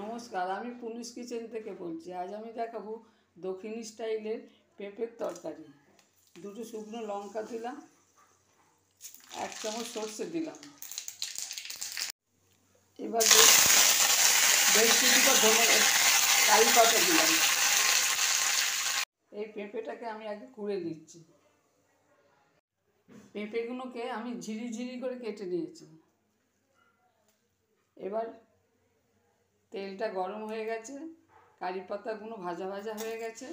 নমস্কার, আমি police kitchen থেকে বলছি। আজ আমি দেখাবো দক্ষিণী স্টাইলের পেঁপের তরকারি। দুটো শুকনো লঙ্কা দিলাম, 1 চামচ সর্ষে দিলাম। এবার বেশ কিছুটা কারি পাতা দিলাম। এই পেঁপেটাকে আমি আগে কুড়ে নিচ্ছি। পেঁপেগুলোকে আমি ঝিরি করে কেটে নিয়েছি। এবার তেলটা গরম হয়ে গেছে, কারি পাতাগুলো ভাজা হয়ে গেছে।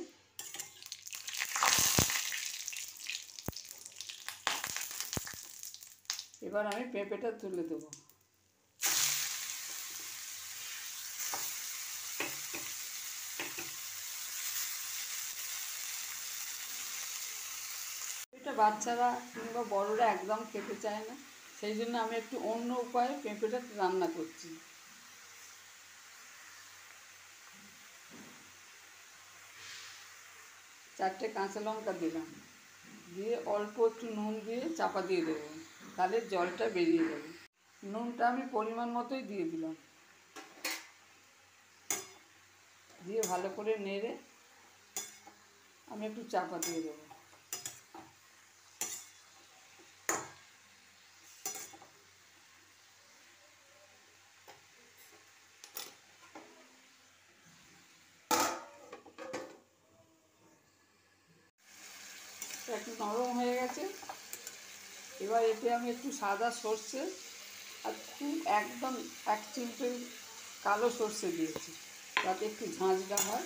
এবার আমি পেঁপেটা তুলে দেবো। এটা বাচ্চারা কিংবা বড়রা একদম খেতে চায় না, সেই জন্য আমি একটু অন্য উপায়ে পেঁপেটা রান্না করছি। চারটে কাঁচা লঙ্কা দিলাম, দিয়ে অল্প একটু নুন দিয়ে চাপা দিয়ে দেবো, তাহলে জলটা বেরিয়ে যাবে। নুনটা আমি পরিমাণ মতোই দিয়ে দিলাম, দিয়ে ভালো করে নেড়ে আমি একটু চাপা দিয়ে দেবো। একটু নরম হয়ে গেছে। এবার এতে আমি একটু সাদা সর্ষে আর খুব একদম 1 চিমটে কালো সর্ষে দিয়েছি, যাতে একটু ঝাঁঝটা হয়।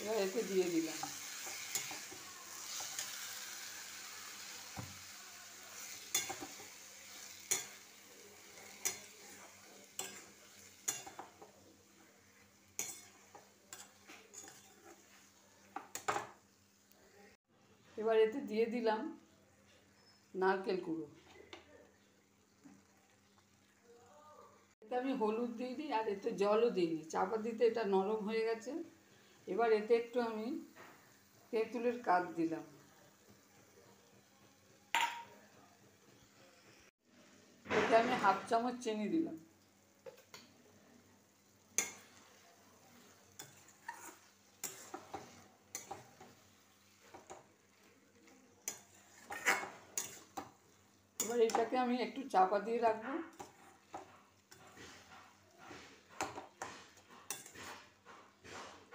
এবার এতে দিয়ে দিলাম। এবার এতে দিয়ে দিলাম নারকেল কুড়ো। এতে আমি হলুদ দিইনি আর এতে জলও দিইনি, চাপা দিতে এটা নরম হয়ে গেছে। এবার এতে একটু আমি তেঁতুলের কাঠ দিলাম। এতে আমি 1/2 চামচ চিনি দিলাম। এবার এটাকে আমি একটু চাপা দিয়ে রাখবো।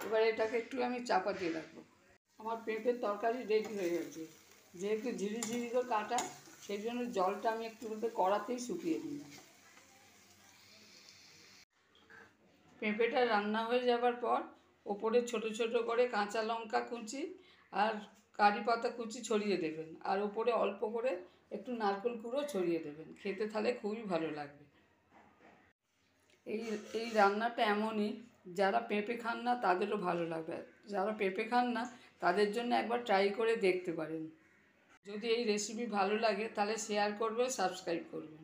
এবার এটাকে একটু আমি চাপা দিয়ে রাখবো। আমার পেঁপের তরকারি রেডি হয়ে গেছে। যেহেতু ঝিরি করে কাটা, সেই জন্য জলটা আমি একটু কড়াতেই শুকিয়ে দিলাম। পেঁপেটা রান্না হয়ে যাবার পর ওপরে ছোট করে কাঁচা লঙ্কা কুচি আর কারি পাতা কুচি ছড়িয়ে দেবেন, আর ওপরে অল্প করে একটু নারকেল কুড়ো ছড়িয়ে দেবেন। খেতে তাহলে খুবই ভালো লাগবে। এই রান্নাটা এমনই, যারা পেঁপে খান না তাদেরও ভালো লাগবে। যারা পেঁপে খান না তাদের জন্য একবার ট্রাই করে দেখতে পারেন। যদি এই রেসিপি ভালো লাগে তাহলে শেয়ার করবেন, সাবস্ক্রাইব করবেন।